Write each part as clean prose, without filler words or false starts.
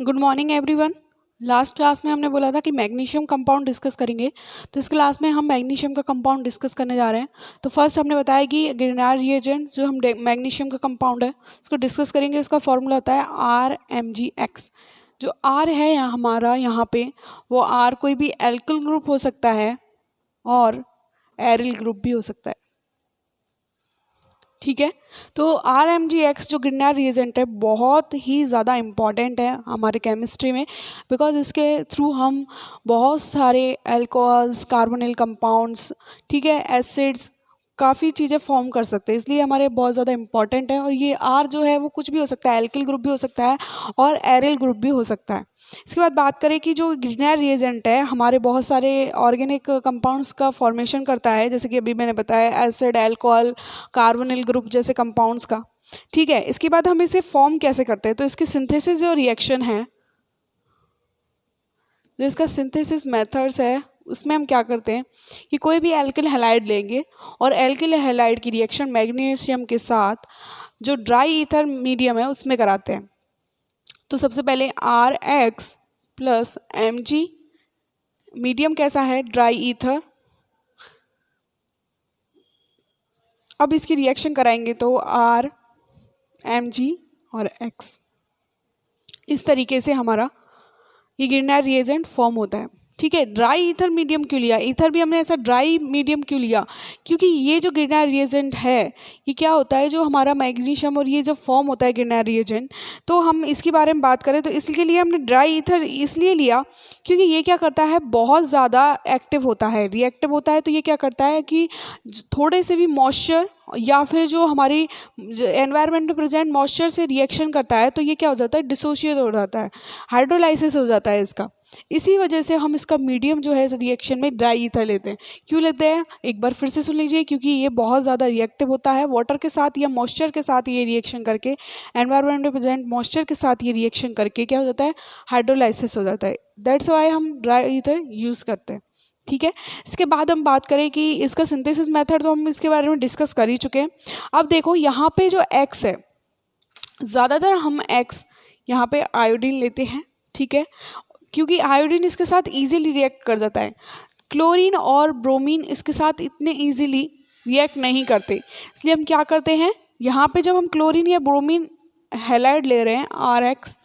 Good morning everyone. Last class में हमने बोला था कि मैग्नीशियम कंपाउंड डिस्कस करेंगे, तो इस क्लास में हम मैग्नीशियम का कंपाउंड डिस्कस करने जा रहे हैं। तो फर्स्ट हमने बताया कि ग्रिनार रिएजेंट जो हम मैग्नीशियम का कंपाउंड है उसको डिस्कस करेंगे। उसका फॉर्मूला होता है RMgX। जो R है यहाँ हमारा यहाँ पे वो R कोई भी एल्किल ग्रुप हो सकता है और एरिल ग्रुप भी हो सकता है। ठीक है, तो RMgX जो ग्रिनार रिएजेंट है बहुत ही ज़्यादा इम्पॉर्टेंट है हमारे केमिस्ट्री में, बिकॉज इसके थ्रू हम बहुत सारे अल्कोहल्स, कार्बोनिल कंपाउंड्स, ठीक है, एसिड्स, काफ़ी चीज़ें फॉर्म कर सकते हैं, इसलिए हमारे बहुत ज़्यादा इंपॉर्टेंट है। और ये R जो है वो कुछ भी हो सकता है, एल्किल ग्रुप भी हो सकता है और एरिल ग्रुप भी हो सकता है। इसके बाद बात करें कि जो ग्रिनार रिएजेंट है हमारे बहुत सारे ऑर्गेनिक कंपाउंड्स का फॉर्मेशन करता है, जैसे कि अभी मैंने बताया एसिड, अल्कोहल, कार्बोनिल ग्रुप जैसे कंपाउंड्स का। ठीक है, इसके बाद हम इसे फॉर्म कैसे करते हैं, तो इसकी सिंथेसिस जो रिएक्शन है, जो इसका सिंथेसिस मेथड्स है, उसमें हम क्या करते हैं कि कोई भी एल्किल हैलाइड लेंगे और एल्किल हैलाइड की रिएक्शन मैग्नीशियम के साथ जो ड्राई ईथर मीडियम है उसमें कराते हैं। तो सबसे पहले RX प्लस Mg, मीडियम कैसा है, ड्राई ईथर। अब इसकी रिएक्शन कराएंगे तो R, Mg और X, इस तरीके से हमारा ये ग्रिनार रिएजेंट फॉर्म होता है। ठीक है, ड्राई ईथर मीडियम क्यों लिया, ईथर भी हमने ऐसा ड्राई मीडियम क्यों लिया, क्योंकि ये जो ग्रिनार रिएजेंट है ये क्या होता है, जो हमारा मैग्नीशियम और ये जो फॉर्म होता है ग्रिनार रिएजेंट, तो हम इसके बारे में बात करें तो इसके लिए हमने ड्राई ईथर इसलिए लिया क्योंकि ये क्या करता है, बहुत ज़्यादा एक्टिव होता है, रिएक्टिव होता है। तो ये क्या करता है कि थोड़े से भी मॉइस्चर या फिर जो हमारी एनवायरनमेंट में प्रेजेंट मॉइस्चर से रिएक्शन करता है तो ये क्या हो जाता है, डिसोशिएट हो जाता है, हाइड्रोलाइसिस हो जाता है इसका। इसी वजह से हम इसका मीडियम जो है इस रिएक्शन में ड्राई ईथर लेते हैं। क्यों लेते हैं, एक बार फिर से सुन लीजिए, क्योंकि ये बहुत ज़्यादा रिएक्टिव होता है वाटर के साथ या मॉइस्चर के साथ, ये रिएक्शन करके एनवायरनमेंट में प्रेजेंट मॉइस्चर के साथ ये रिएक्शन करके क्या हो जाता है, हाइड्रोलाइसिस हो जाता है। दैट्स वाई हम ड्राई ईथर यूज़ करते हैं। ठीक है, इसके बाद हम बात करें कि इसका सिंथेसिस मेथड, तो हम इसके बारे में डिस्कस कर ही चुके हैं। अब देखो यहाँ पे जो X है, ज़्यादातर हम X यहाँ पे आयोडीन लेते हैं। ठीक है, क्योंकि आयोडीन इसके साथ इजीली रिएक्ट कर जाता है, क्लोरीन और ब्रोमीन इसके साथ इतने इजीली रिएक्ट नहीं करते, इसलिए हम क्या करते हैं, यहाँ पे जब हम क्लोरीन या ब्रोमीन हैलाइड ले रहे हैं RX,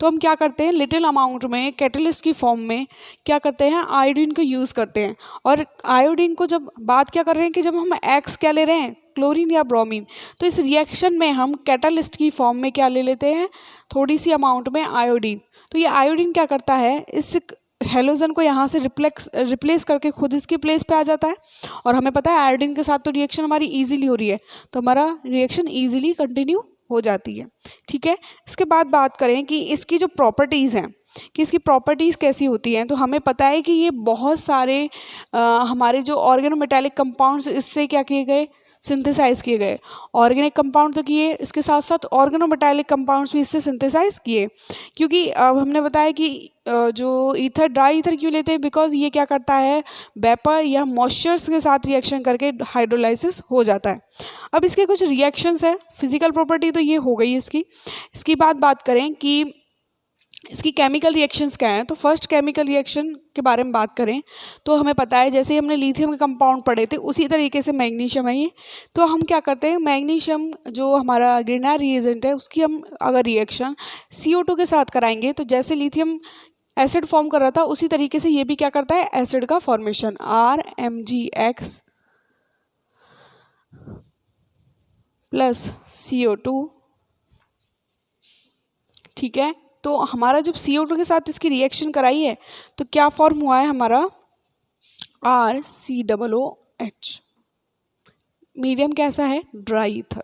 तो हम क्या करते हैं, लिटिल अमाउंट में कैटलिस्ट की फॉर्म में क्या करते हैं, आयोडीन को यूज़ करते हैं। और आयोडीन को जब बात क्या कर रहे हैं कि जब हम X क्या ले रहे हैं, क्लोरीन या ब्रोमीन, तो इस रिएक्शन में हम कैटलिस्ट की फॉर्म में क्या ले लेते हैं, थोड़ी सी अमाउंट में आयोडीन। तो ये आयोडीन क्या करता है, इस हेलोजन को यहाँ से रिप्लेस करके खुद इसके प्लेस पे आ जाता है। और हमें पता है आयोडीन के साथ तो रिएक्शन हमारी इजीली हो रही है, तो हमारा रिएक्शन इजीली कंटिन्यू हो जाती है। ठीक है, इसके बाद बात करें कि इसकी जो प्रॉपर्टीज़ हैं, कि इसकी प्रॉपर्टीज़ कैसी होती हैं, तो हमें पता है कि ये बहुत सारे हमारे जो ऑर्गेनोमेटालिक कंपाउंड्स इससे क्या किए गए, सिंथेसाइज किए गए। ऑर्गेनिक कंपाउंड तो किए, इसके साथ साथ ऑर्गेनोमेटालिक कंपाउंड्स भी इससे सिंथेसाइज किए। क्योंकि अब हमने बताया कि जो ईथर, ड्राई ईथर क्यों लेते हैं, बिकॉज ये क्या करता है, वेपर या मॉइस्चर्स के साथ रिएक्शन करके हाइड्रोलाइसिस हो जाता है। अब इसके कुछ रिएक्शंस है, फिजिकल प्रॉपर्टी तो ये हो गई इसकी। इसकी बात करें कि इसकी केमिकल रिएक्शंस क्या हैं, तो फर्स्ट केमिकल रिएक्शन के बारे में बात करें तो हमें पता है, जैसे ही हमने लिथियम के कंपाउंड पढ़े थे उसी तरीके से मैग्नीशियम है ये। तो हम क्या करते हैं, मैग्नीशियम जो हमारा ग्रिनार रिएजेंट है उसकी हम अगर रिएक्शन CO2 के साथ कराएंगे, तो जैसे लिथियम एसिड फॉर्म कर रहा था उसी तरीके से ये भी क्या करता है, एसिड का फॉर्मेशन, RMgX प्लस CO2। ठीक है, तो हमारा जब CO2 के साथ इसकी रिएक्शन कराई है तो क्या फॉर्म हुआ है हमारा, RCOOH। मीडियम कैसा है, ड्राई ईथर,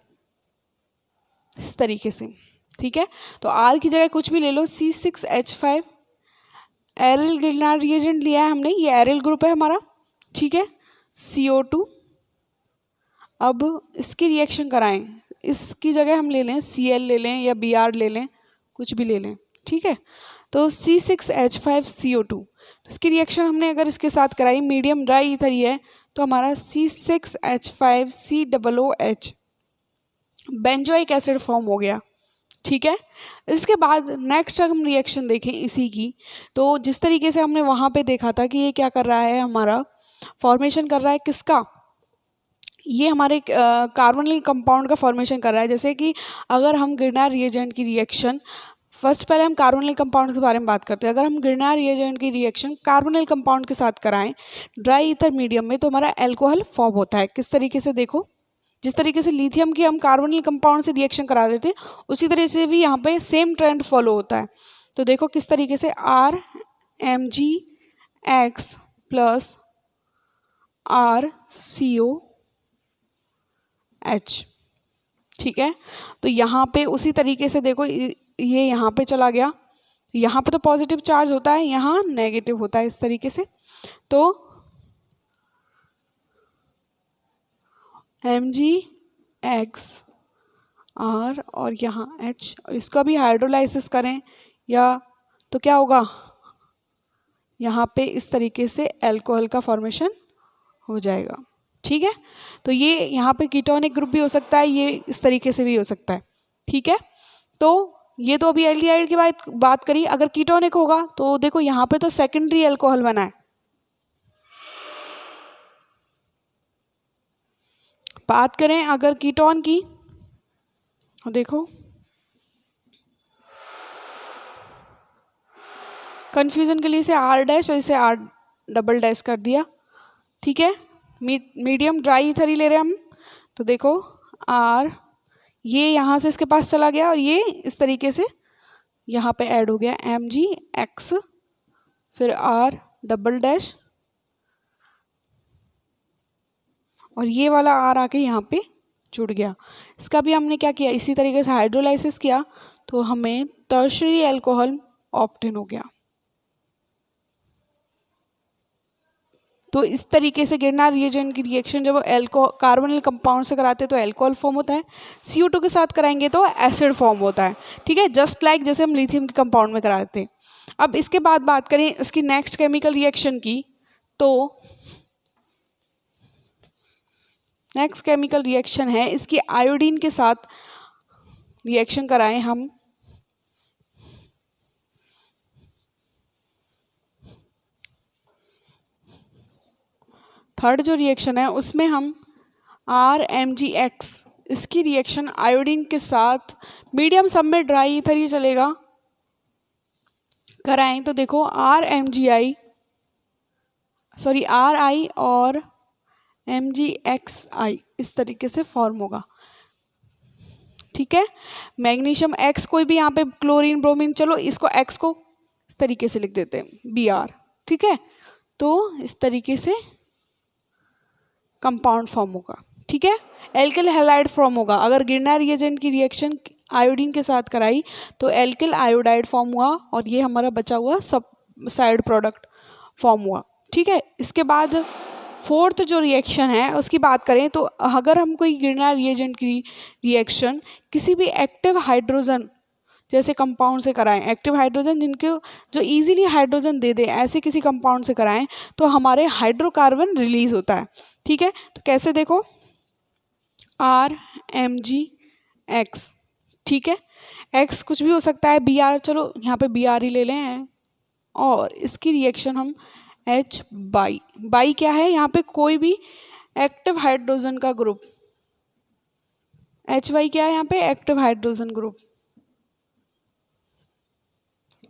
इस तरीके से। ठीक है, तो R की जगह कुछ भी ले लो, C6H5, एरिल ग्रिनार रिएजेंट लिया है हमने, ये एरिल ग्रुप है हमारा। ठीक है, CO2। अब इसकी रिएक्शन कराएं, इसकी जगह हम ले लें Cl ले लें या Br ले लें, कुछ भी ले लें। ठीक है, तो C6H5CO2, तो इसकी रिएक्शन हमने अगर इसके साथ कराई, मीडियम ड्राई ईथर ही है, तो हमारा C6H5COOH बेंजोइक एसिड फॉर्म हो गया। ठीक है। इसके बाद नेक्स्ट हम रिएक्शन देखें इसी की, तो जिस तरीके से हमने वहाँ पे देखा था कि ये क्या कर रहा है, हमारा फॉर्मेशन कर रहा है किसका, ये हमारे कार्बोनिल कंपाउंड का फॉर्मेशन कर रहा है। जैसे कि अगर हम गिरनार रिएजेंट की रिएक्शन, फर्स्ट पहले हम कार्बोनिल कंपाउंड के बारे में बात करते हैं। अगर हम गिरनार रिएजेंट की रिएक्शन कार्बोनिल कंपाउंड के साथ कराएं ड्राई ईथर मीडियम में, तो हमारा एल्कोहल फॉर्म होता है। किस तरीके से, देखो जिस तरीके से लिथियम की हम कार्बोनिल कंपाउंड से रिएक्शन करा देते हैं, उसी तरह से भी यहाँ पे सेम ट्रेंड फॉलो होता है। तो देखो किस तरीके से RMgX प्लस RCOH, ठीक है। तो यहाँ पे उसी तरीके से देखो ये यहाँ पे चला गया, यहाँ पे तो पॉजिटिव चार्ज होता है, यहाँ नेगेटिव होता है, इस तरीके से। तो MgX R और यहाँ H, इसका भी हाइड्रोलाइसिस करें या तो क्या होगा, यहाँ पे इस तरीके से एल्कोहल का फॉर्मेशन हो जाएगा, ठीक है। तो ये यहाँ पे कीटोनिक ग्रुप भी हो सकता है, ये इस तरीके से भी हो सकता है, ठीक है। तो ये तो अभी एल्डिहाइड की बात करी। अगर कीटोनिक होगा तो देखो यहाँ पे तो सेकेंडरी एल्कोहल बना है। बात करें अगर कीटोन की, देखो कंफ्यूजन के लिए इसे R डैश और इसे R डबल डैश कर दिया, ठीक है। मीडियम ड्राई ईथर ही ले रहे हैं हम, तो देखो R ये यहाँ से इसके पास चला गया और ये इस तरीके से यहाँ पे ऐड हो गया MgX, फिर R डबल डैश और ये वाला R आके यहाँ पे जुड़ गया। इसका भी हमने क्या किया, इसी तरीके से हाइड्रोलाइसिस किया, तो हमें टर्शरी एल्कोहल ऑब्टेन हो गया। तो इस तरीके से गिरनार रिएजेंट की रिएक्शन जब कार्बोनिल कंपाउंड से कराते हैं तो एल्कोहल फॉर्म होता है, CO2 के साथ कराएंगे तो एसिड फॉर्म होता है, ठीक है। जस्ट लाइक जैसे हम लिथियम के कंपाउंड में कराते हैं। अब इसके बाद बात करें इसकी नेक्स्ट केमिकल रिएक्शन की, तो नेक्स्ट केमिकल रिएक्शन है इसकी आयोडीन के साथ रिएक्शन कराएं हम, थर्ड जो रिएक्शन है उसमें हम RMgX इसकी रिएक्शन आयोडीन के साथ मीडियम सब में ड्राई ईथर ही चलेगा कराएं, तो देखो RI और MgXI इस तरीके से फॉर्म होगा, ठीक है। मैग्नीशियम X, कोई भी यहाँ पे क्लोरीन ब्रोमीन, चलो इसको X को इस तरीके से लिख देते हैं Br, ठीक है। तो इस तरीके से कंपाउंड फॉर्म होगा, ठीक है। एल्किल हैलाइड फॉर्म होगा। अगर गिरनार रिएजेंट की रिएक्शन आयोडीन के साथ कराई तो एल्किल आयोडाइड फॉर्म हुआ और ये हमारा बचा हुआ सब साइड प्रोडक्ट फॉर्म हुआ, ठीक है। इसके बाद फोर्थ जो रिएक्शन है उसकी बात करें तो अगर हम कोई गिरनार रिएजेंट की रिएक्शन किसी भी एक्टिव हाइड्रोजन जैसे कंपाउंड से कराएं, एक्टिव हाइड्रोजन जिनके जो इजीली हाइड्रोजन दे दे ऐसे किसी कंपाउंड से कराएं, तो हमारे हाइड्रोकार्बन रिलीज होता है, ठीक है। तो कैसे, देखो RMgX, ठीक है। X कुछ भी हो सकता है, Br, चलो यहाँ पे Br ही ले लें, और इसकी रिएक्शन हम H बाई क्या है, यहाँ पे कोई भी एक्टिव हाइड्रोजन का ग्रुप, HY क्या है यहाँ पे, एक्टिव हाइड्रोजन ग्रुप।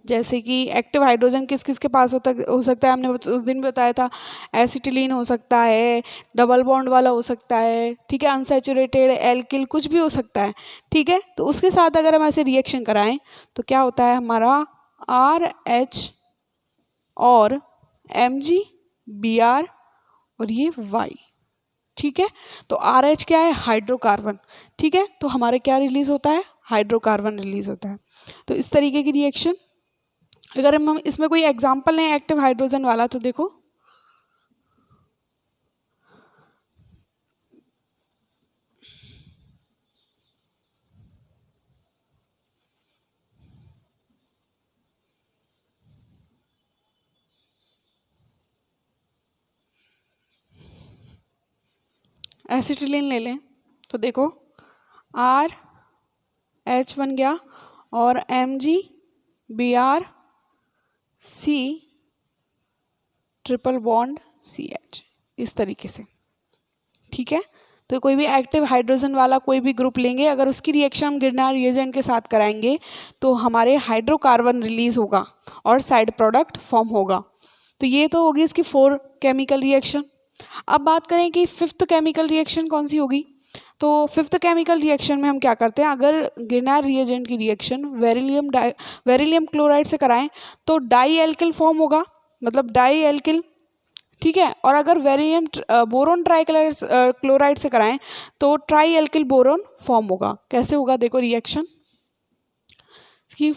जैसे कि एक्टिव हाइड्रोजन किस किस के पास हो सकता है, हमने उस दिन बताया था, एसिटिलीन हो सकता है, डबल बॉन्ड वाला हो सकता है, ठीक है, अनसैचुरेटेड एल्किल कुछ भी हो सकता है, ठीक है। तो उसके साथ अगर हम ऐसे रिएक्शन कराएं तो क्या होता है, हमारा RH और Mg Br और ये Y, ठीक है। तो RH क्या है, हाइड्रोकार्बन, ठीक है। तो हमारे क्या रिलीज होता है, हाइड्रोकार्बन रिलीज होता है। तो इस तरीके की रिएक्शन, अगर हम इसमें कोई एग्जांपल लें एक्टिव हाइड्रोजन वाला, तो देखो एसिटिलीन ले लें, तो देखो RH बन गया और MgBr(C) ट्रिपल बॉन्ड CH, इस तरीके से। ठीक है, तो कोई भी एक्टिव हाइड्रोजन वाला कोई भी ग्रुप लेंगे, अगर उसकी रिएक्शन हम गिरनार रिएजेंट के साथ कराएंगे तो हमारे हाइड्रोकार्बन रिलीज होगा और साइड प्रोडक्ट फॉर्म होगा। तो ये तो होगी इसकी 4 केमिकल रिएक्शन। अब बात करें कि 5th केमिकल रिएक्शन कौन सी होगी। तो 5th केमिकल रिएक्शन में हम क्या करते हैं, अगर गिरनार रिएजेंट की रिएक्शन वेरिलियम क्लोराइड से कराएं तो डाई एल्किल फॉर्म होगा, मतलब डाई एल्किल। ठीक है, और अगर वेरिलियम बोरोन क्लोराइड से कराएं तो ट्राई एल्किल बोरोन फॉर्म होगा। कैसे होगा देखो रिएक्शन इसकी।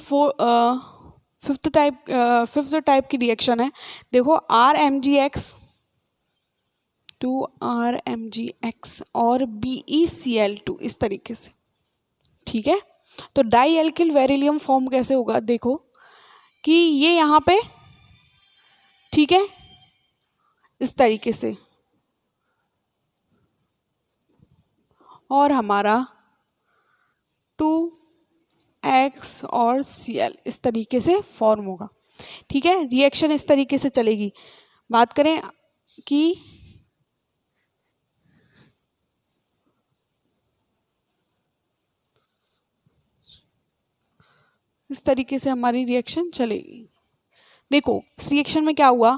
5th टाइप की रिएक्शन है, देखो RMgX to RMgX और BeCl2, इस तरीके से। ठीक है, तो डाई एल्किल वेरिलियम फॉर्म कैसे होगा, देखो कि ये यहाँ पे, ठीक है, इस तरीके से, और हमारा 2X और Cl इस तरीके से फॉर्म होगा। ठीक है, रिएक्शन इस तरीके से चलेगी। बात करें कि इस तरीके से हमारी रिएक्शन चलेगी। देखो इस रिएक्शन में क्या हुआ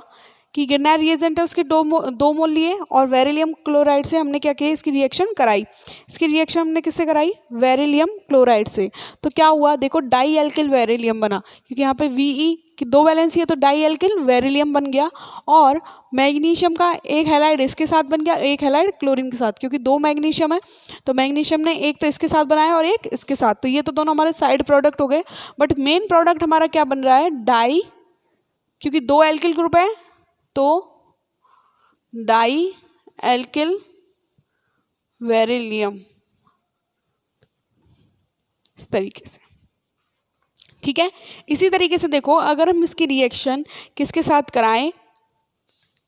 कि गिरनार रिएजेंट है, उसके दो मोल लिए और वेरिलियम क्लोराइड से हमने क्या किया, इसकी रिएक्शन कराई। इसकी रिएक्शन हमने किससे कराई, वेरिलियम क्लोराइड से। तो क्या हुआ देखो, डाई एल्किल वेरिलियम बना, क्योंकि यहाँ पे Ve की 2 वैलेंसी है तो डाई एल्किल वेरिलियम बन गया। और मैग्नीशियम का एक हैलाइड इसके साथ बन गया, एक हैलाइड क्लोरीन के साथ, क्योंकि 2 मैग्नीशियम है तो मैग्नीशियम ने एक तो इसके साथ बनाया और एक इसके साथ, तो ये तो दोनों हमारे साइड प्रोडक्ट हो गए। बट मेन प्रोडक्ट हमारा क्या बन रहा है, डाई, क्योंकि 2 एल्किल ग्रुप है तो डाई एल्किल वेरिलियम, इस तरीके से। ठीक है, इसी तरीके से देखो अगर हम इसकी रिएक्शन किसके साथ कराएं,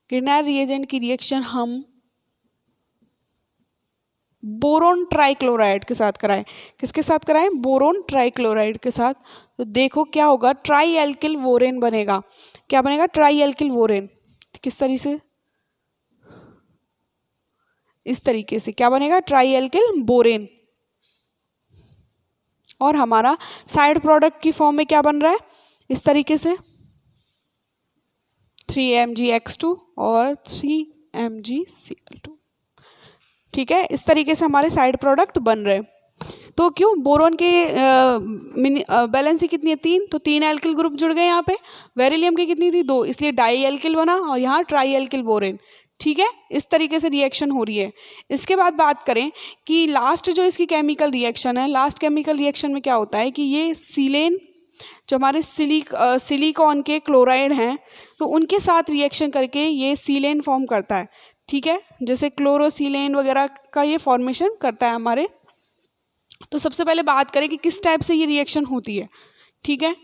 गिरनार रिएजेंट की रिएक्शन हम बोरोन ट्राइक्लोराइड के साथ कराएं। किसके साथ कराएं, बोरोन ट्राइक्लोराइड के साथ। तो देखो क्या होगा, ट्राई एल्किल वोरेन बनेगा। क्या बनेगा, ट्राई एल्किल वोरेन। किस तरीके से, इस तरीके से क्या बनेगा, ट्राई एल्किल बोरेन। और हमारा साइड प्रोडक्ट की फॉर्म में क्या बन रहा है, इस तरीके से 3MgX2 और 3MgCl2। ठीक है, इस तरीके से हमारे साइड प्रोडक्ट बन रहे हैं। तो क्यों, बोरोन के वैलेंसी कितनी है, 3, तो 3 एल्किल ग्रुप जुड़ गए यहाँ पे। वेरिलियम की कितनी थी, 2, इसलिए डाई एल्किल बना और यहाँ ट्राई एल्किल बोरेन। ठीक है, इस तरीके से रिएक्शन हो रही है। इसके बाद बात करें कि लास्ट जो इसकी केमिकल रिएक्शन है, लास्ट केमिकल रिएक्शन में क्या होता है कि ये सीलेन, जो हमारे सिलिकॉन के क्लोराइड हैं, तो उनके साथ रिएक्शन करके ये सीलेन फॉर्म करता है। ठीक है, जैसे क्लोरोसीलेन वगैरह का ये फॉर्मेशन करता है हमारे। तो सबसे पहले बात करें कि किस टाइप से ये रिएक्शन होती है। ठीक है,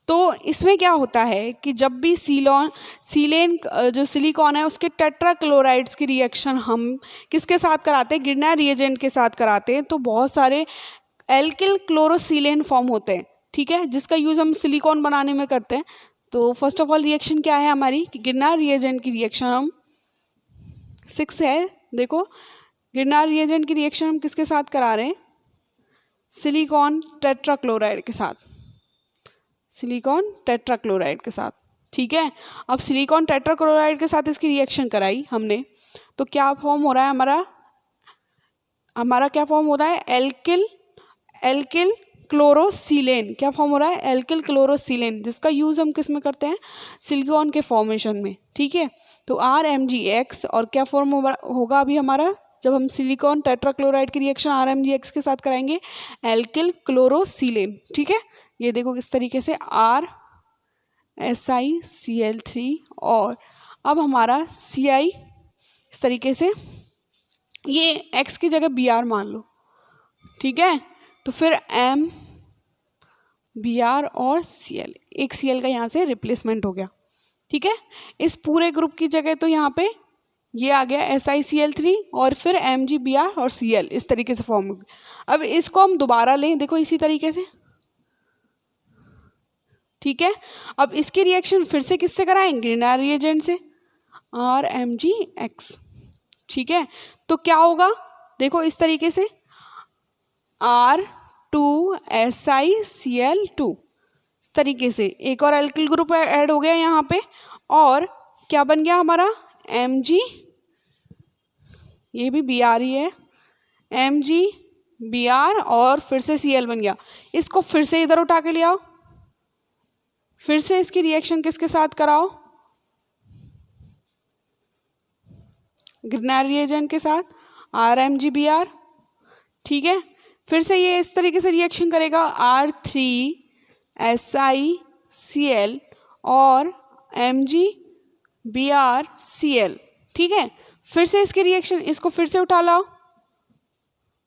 तो इसमें क्या होता है कि जब भी सीलेन जो सिलिकॉन है उसके टेट्राक्लोराइड्स की रिएक्शन हम किसके साथ कराते हैं, गिरनार रिएजेंट के साथ कराते हैं, तो बहुत सारे एल्किल क्लोरोसीलेन फॉर्म होते हैं। ठीक है, जिसका यूज़ हम सिलिकॉन बनाने में करते हैं। तो फर्स्ट ऑफ ऑल रिएक्शन क्या है हमारी कि गिरनार रिएजेंट की रिएक्शन हम 6 है। देखो गिरनार रिएजेंट की रिएक्शन हम किसके साथ करा रहे हैं, सिलिकॉन टेट्राक्लोराइड के साथ, सिलिकॉन टेट्राक्लोराइड के साथ। ठीक है, अब सिलिकॉन टेट्राक्लोराइड के साथ इसकी रिएक्शन कराई हमने, तो क्या फॉर्म हो रहा है हमारा क्या फॉर्म हो रहा है, एल्किल क्लोरोसीलेन। क्या फॉर्म हो रहा है, एल्किल क्लोरोसीलेन, जिसका यूज़ हम किस में करते हैं, सिलिकॉन के फॉर्मेशन में। ठीक है, तो RMgX और क्या फॉर्म होगा अभी हमारा, जब हम सिलिकॉन टेट्राक्लोराइड की रिएक्शन RMgX के साथ कराएंगे, एल्किल क्लोरोसीलेन। ठीक है, ये देखो किस तरीके से RSiCl3 और अब हमारा Ci इस तरीके से, ये X की जगह Br मान लो। ठीक है, तो फिर M Br और Cl, एक Cl का यहाँ से रिप्लेसमेंट हो गया। ठीक है, इस पूरे ग्रुप की जगह तो यहाँ पे ये आ गया SiCl3 और फिर Mg Br और Cl, इस तरीके से फॉर्म हो गया। अब इसको हम दोबारा लें, देखो इसी तरीके से ठीक है। अब इसकी रिएक्शन फिर से किससे कराएं, ग्रिनार रिएजेंट से, RMgX, ठीक है। तो क्या होगा, देखो इस तरीके से R2SiCl2, इस तरीके से एक और एल्किल ग्रुप ऐड हो गया यहाँ पे, और क्या बन गया हमारा Mg, ये भी Br ही है, MgBr, और फिर से Cl बन गया। इसको फिर से इधर उठा के ले आओ, फिर से इसकी रिएक्शन किसके साथ कराओ, ग्रिनार रिएजेंट के साथ, RMgBr, ठीक है। फिर से ये इस तरीके से रिएक्शन करेगा, R3SiCl और MgBrCl, ठीक है। फिर से इसकी रिएक्शन, इसको फिर से उठा लाओ,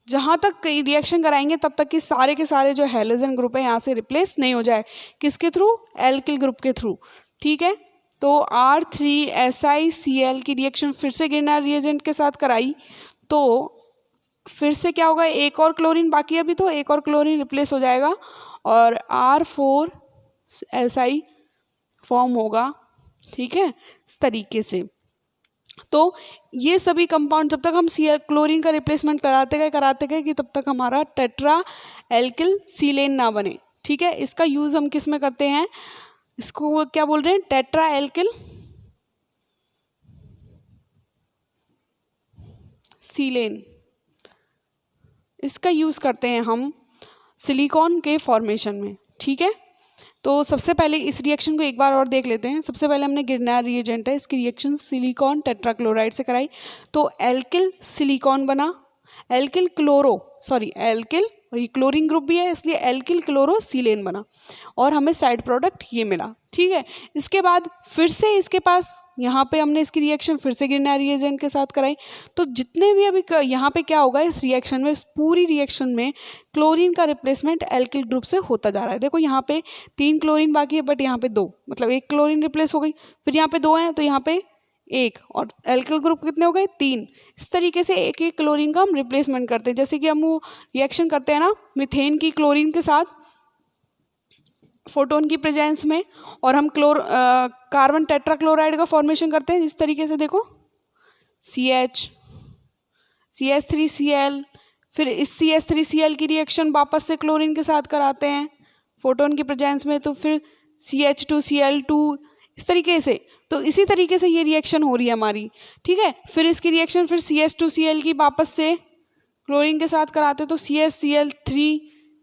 जहाँ तक रिएक्शन कराएंगे तब तक कि सारे के सारे जो हैलोजन ग्रुप है यहाँ से रिप्लेस नहीं हो जाए, किसके थ्रू, एल्किल ग्रुप के थ्रू, ठीक है। तो R3SiCl की रिएक्शन फिर से ग्रिनार रिएजेंट के साथ कराई, तो फिर से क्या होगा, एक और क्लोरीन बाकी है अभी, तो एक और क्लोरीन रिप्लेस हो जाएगा और R4Si फॉर्म होगा, ठीक है, इस तरीके से। तो ये सभी कंपाउंड जब तक हम क्लोरीन का रिप्लेसमेंट कराते गए कि तब तक हमारा टेट्रा एल्किल सीलेन ना बने, ठीक है। इसका यूज़ हम किस में करते हैं, इसको क्या बोल रहे हैं, टेट्रा एल्किल सीलेन, इसका यूज़ करते हैं हम सिलिकॉन के फॉर्मेशन में, ठीक है। तो सबसे पहले इस रिएक्शन को एक बार और देख लेते हैं। सबसे पहले हमने ग्रिनार रिएजेंट है, इसकी रिएक्शन सिलिकॉन टेट्राक्लोराइड से कराई, तो एल्किल सिलिकॉन बना, एल्किल और ये क्लोरीन ग्रुप भी है इसलिए एल्किल क्लोरो सीलेन बना, और हमें साइड प्रोडक्ट ये मिला, ठीक है। इसके बाद फिर से इसके पास यहाँ पे हमने इसकी रिएक्शन फिर से ग्रिनार रिएजेंट के साथ कराई, तो जितने भी अभी यहाँ पे क्या होगा, इस रिएक्शन में, इस पूरी रिएक्शन में क्लोरीन का रिप्लेसमेंट एल्किल ग्रुप से होता जा रहा है। देखो यहाँ पे 3 क्लोरीन बाकी है, बट यहाँ पे 2, मतलब 1 क्लोरीन रिप्लेस हो गई, फिर यहाँ पे 2 हैं तो यहाँ पे 1, और एल्किल ग्रुप कितने हो गए, 3। इस तरीके से एक एक क्लोरीन का हम रिप्लेसमेंट करते हैं। जैसे कि हम वो रिएक्शन करते हैं ना मीथेन की क्लोरीन के साथ फोटोन की प्रेजेंस में, और हम कार्बन टेट्राक्लोराइड का फॉर्मेशन करते हैं इस तरीके से, देखो CH3Cl, फिर इस CH3Cl की रिएक्शन वापस से क्लोरीन के साथ कराते हैं फोटोन की प्रेजेंस में, तो फिर CH2Cl2, इस तरीके से। तो इसी तरीके से ये रिएक्शन हो रही है हमारी, ठीक है। फिर इसकी रिएक्शन फिर CH2Cl की वापस से क्लोरीन के साथ कराते हैं, तो CHCl3,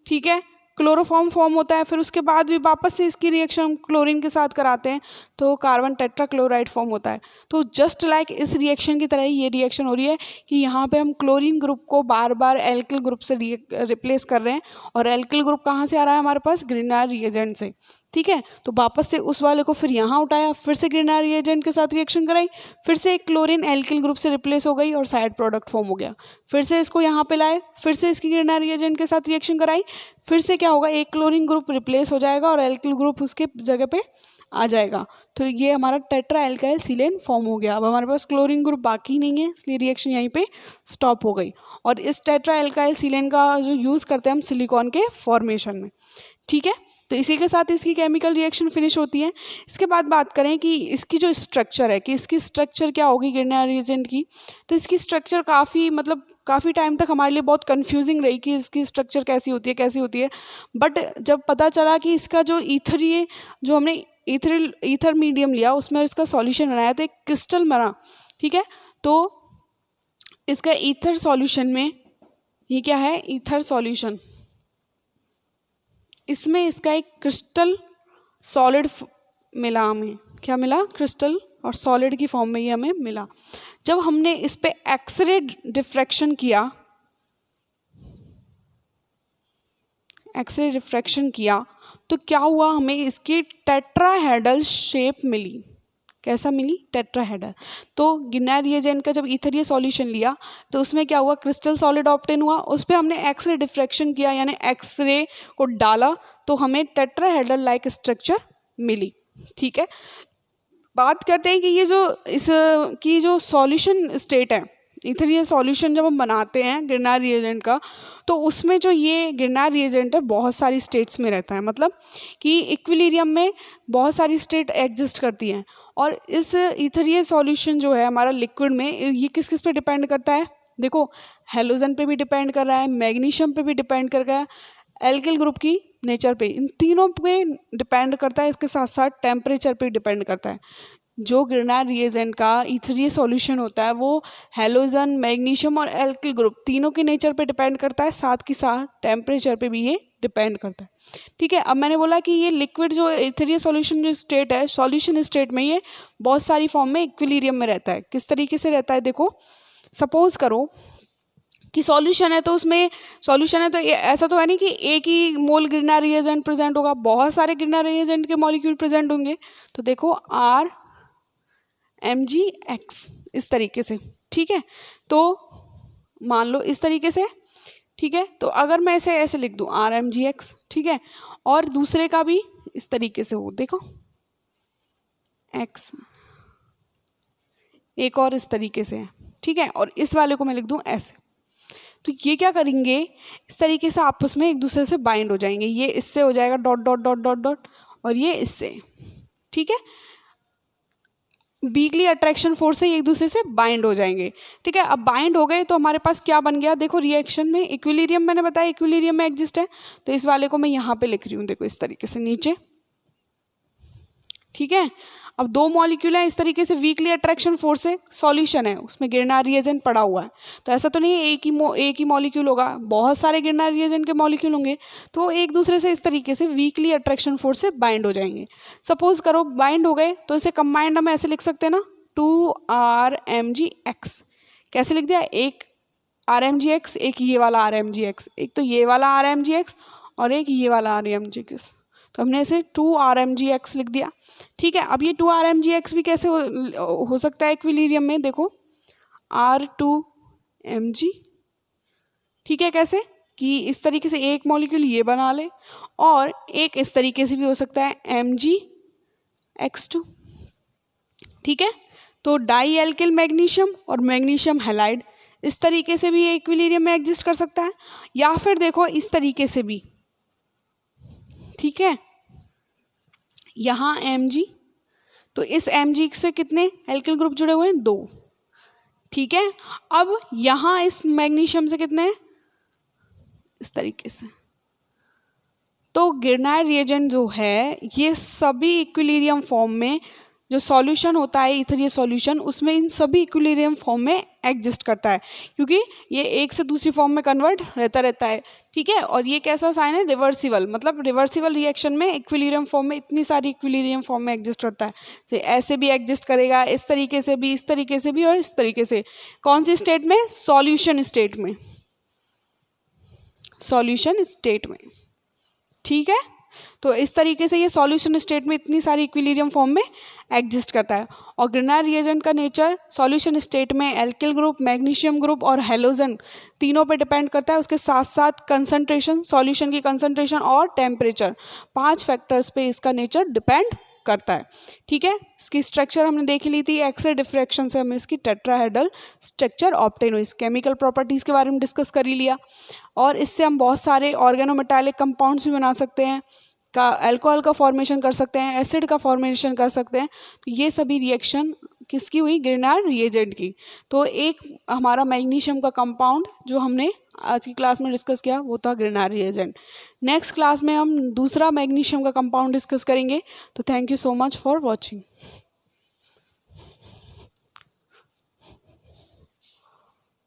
ठीक है, क्लोरोफॉर्म फॉर्म होता है। फिर उसके बाद भी वापस से इसकी रिएक्शन क्लोरीन के साथ कराते हैं तो कार्बन टेट्राक्लोराइड फॉर्म होता है। तो जस्ट लाइक इस रिएक्शन की तरह ही ये रिएक्शन हो रही है कि यहाँ पे हम क्लोरीन ग्रुप को बार बार एल्किल ग्रुप से रिप्लेस कर रहे हैं, और एल्किल ग्रुप कहाँ से आ रहा है हमारे पास, ग्रिनार रिएजेंट से, ठीक है। तो वापस से उस वाले को फिर यहाँ उठाया, फिर से ग्रिनार रिएजेंट के साथ रिएक्शन कराई, फिर से एक क्लोरीन एल्किल ग्रुप से रिप्लेस हो गई और साइड प्रोडक्ट फॉर्म हो गया। फिर से इसको यहाँ पे लाए, फिर से इसकी ग्रिनार रिएजेंट के साथ रिएक्शन कराई, फिर से क्या होगा, एक क्लोरीन ग्रुप रिप्लेस हो जाएगा और एल्किल ग्रुप उसके जगह पे आ जाएगा। तो ये हमारा टेट्रा एल्काइल सीलेन फॉर्म हो गया। अब हमारे पास क्लोरीन ग्रुप बाकी नहीं है, इसलिए रिएक्शन यहीं पे स्टॉप हो गई। और इस टेट्रा एल्काइल सीलेन का जो यूज़ करते हैं हम सिलिकॉन के फॉर्मेशन में, ठीक है। तो इसी के साथ इसकी केमिकल रिएक्शन फिनिश होती है। इसके बाद बात करें कि इसकी जो स्ट्रक्चर है, कि इसकी स्ट्रक्चर क्या होगी ग्रिनार रिएजेंट की, तो इसकी स्ट्रक्चर काफ़ी टाइम तक हमारे लिए बहुत कंफ्यूजिंग रही कि इसकी स्ट्रक्चर कैसी होती है। बट जब पता चला कि इसका जो जो हमने ईथर मीडियम लिया उसमें इसका सॉल्यूशन बनाया, तो एक क्रिस्टल बना, ठीक है। तो इसका ईथर सॉल्यूशन में ये क्या है, ईथर सॉल्यूशन, इसमें इसका एक क्रिस्टल सॉलिड मिला, हमें क्या मिला, क्रिस्टल और सॉलिड की फॉर्म में ये हमें मिला। जब हमने इस पे एक्सरे डिफ्रैक्शन किया तो क्या हुआ, हमें इसकी टेट्राहेड्रल शेप मिली। कैसा मिली, टेट्राहेड्रल। तो ग्रिनार रिएजेंट का जब ईथर सॉल्यूशन लिया तो उसमें क्या हुआ, क्रिस्टल सॉलिड ऑब्टेन हुआ, उस पर हमने एक्सरे डिफ्रैक्शन किया यानी एक्सरे को डाला तो हमें टेट्राहेड्रल लाइक स्ट्रक्चर मिली, ठीक है। बात करते हैं कि ये जो इसकी जो सॉल्यूशन स्टेट है, इथेरियल सॉल्यूशन जब हम बनाते हैं गिरनार रिएजेंट का, तो उसमें जो ये गिरनार रिएजेंट है बहुत सारी स्टेट्स में रहता है, मतलब कि इक्विलिब्रियम में बहुत सारी स्टेट एग्जिस्ट करती हैं। और इस इथेरियल सॉल्यूशन जो है हमारा लिक्विड में, ये किस किस पे डिपेंड करता है, देखो हेलोजन पे भी डिपेंड कर रहा है, मैग्नीशियम पे भी डिपेंड कर रहा है, एल्किल ग्रुप की नेचर पे, इन तीनों पे डिपेंड करता है। इसके साथ साथ टेम्परेचर पे डिपेंड करता है। जो गिरनार रिएजेंट का इथेरियल सॉल्यूशन होता है वो हेलोजन, मैग्नीशियम और एल्किल ग्रुप तीनों के नेचर पे डिपेंड करता है, साथ के साथ टेम्परेचर पे भी ये डिपेंड करता है। ठीक है, अब मैंने बोला कि ये लिक्विड जो इथेरियल सॉल्यूशन जो स्टेट है, सॉल्यूशन स्टेट में ये बहुत सारी फॉर्म में इक्विलिब्रियम में रहता है। किस तरीके से रहता है, देखो सपोज करो कि सॉल्यूशन है, तो उसमें सॉल्यूशन है तो ऐसा तो है नहीं कि एक ही मोल गिरनार रिएजेंट प्रेजेंट होगा, बहुत सारे गिरनार रिएजेंट के मॉलिक्यूल प्रेजेंट होंगे। तो देखो RMgX इस तरीके से। ठीक है, तो मान लो इस तरीके से। ठीक है, तो अगर मैं इसे ऐसे लिख दूं RMgX, ठीक है, और दूसरे का भी इस तरीके से हो, देखो X, एक और इस तरीके से है। ठीक है, और इस वाले को मैं लिख दूं ऐसे, तो ये क्या करेंगे, इस तरीके से आपस में एक दूसरे से बाइंड हो जाएंगे। ये इससे हो जाएगा dot dot dot dot dot, और ये इससे। ठीक है, वीकली अट्रैक्शन फोर्स से एक दूसरे से बाइंड हो जाएंगे। ठीक है, अब बाइंड हो गए तो हमारे पास क्या बन गया, देखो रिएक्शन में इक्विलिब्रियम, मैंने बताया इक्विलिब्रियम में एग्जिस्ट है, तो इस वाले को मैं यहाँ पे लिख रही हूँ, देखो इस तरीके से नीचे। ठीक है, अब दो मॉलिक्यूल है, इस तरीके से वीकली अट्रैक्शन फोर्स से सॉल्यूशन है, उसमें गिरनार रिएजेंट पड़ा हुआ है, तो ऐसा तो नहीं है एक ही मॉलिक्यूल होगा, बहुत सारे गिरनार रिएजेंट के मॉलिक्यूल होंगे, तो एक दूसरे से इस तरीके से वीकली अट्रैक्शन फोर्स से बाइंड हो जाएंगे। सपोज करो बाइंड हो गए तो इसे कंबाइंड हम ऐसे लिख सकते हैं ना, 2RMgX। कैसे लिख दिया, एक RMgX, एक ये वाला RMgX, एक तो ये वाला RMgX और एक ये वाला RMgX, तो हमने इसे 2RMgX लिख दिया। ठीक है, अब ये 2RMgX भी कैसे हो सकता है इक्विलिब्रियम में, देखो R2Mg। ठीक है, कैसे कि इस तरीके से एक मॉलिक्यूल ये बना ले, और एक इस तरीके से भी हो सकता है Mgx2। ठीक है, तो डाई एल्किल मैग्नीशियम और मैग्नीशियम हैलाइड इस तरीके से भी इक्विलिब्रियम में एग्जिस्ट कर सकता है, या फिर देखो इस तरीके से भी। ठीक है, यहाँ Mg, तो इस Mg से कितने एल्किल ग्रुप जुड़े हुए हैं, 2। ठीक है, अब यहाँ इस मैग्नीशियम से कितने हैं, इस तरीके से। तो गिरनार रिएजेंट जो है ये सभी इक्विलिब्रियम फॉर्म में, जो सॉल्यूशन होता है इथेरियल सॉल्यूशन, उसमें इन सभी इक्विलिब्रियम फॉर्म में एग्जिस्ट करता है, क्योंकि ये एक से दूसरी फॉर्म में कन्वर्ट रहता है। ठीक है, और ये कैसा साइन है, रिवर्सिबल, मतलब रिवर्सिबल रिएक्शन में इक्विलिब्रियम फॉर्म में इतनी सारी इक्विलिब्रियम फॉर्म में एग्जिस्ट करता है। तो ऐसे भी एग्जिस्ट करेगा, इस तरीके से भी, इस तरीके से भी, और इस तरीके से। कौन सी स्टेट में, सॉल्यूशन स्टेट में, सॉल्यूशन स्टेट में। ठीक है, तो इस तरीके से ये सॉल्यूशन स्टेट में इतनी सारी इक्विलिब्रियम फॉर्म में एग्जिस्ट करता है। और गिरनार रिएजेंट का नेचर सॉल्यूशन स्टेट में एल्किल ग्रुप, मैग्नीशियम ग्रुप और हेलोजन तीनों पे डिपेंड करता है। उसके साथ साथ कंसंट्रेशन, सॉल्यूशन की कंसंट्रेशन और टेम्परेचर, 5 फैक्टर्स पे इसका नेचर डिपेंड करता है। ठीक है, इसकी स्ट्रक्चर हमने देख ली थी, एक्स-रे डिफ्रैक्शन से हमने इसकी टेट्राहेड्रल स्ट्रक्चर ऑब्टेन हुई। इस केमिकल प्रॉपर्टीज़ के बारे में डिस्कस कर ही लिया, और इससे हम बहुत सारे ऑर्गेनोमेटालिक कंपाउंड्स भी बना सकते हैं, का अल्कोहल का फॉर्मेशन कर सकते हैं, एसिड का फॉर्मेशन कर सकते हैं। तो ये सभी रिएक्शन किसकी हुई, गिरनार रिएजेंट की। तो एक हमारा मैग्नीशियम का कंपाउंड जो हमने आज की क्लास में डिस्कस किया वो था गिरनार रिएजेंट। नेक्स्ट क्लास में हम दूसरा मैग्नीशियम का कंपाउंड डिस्कस करेंगे। तो thank you so much for watching.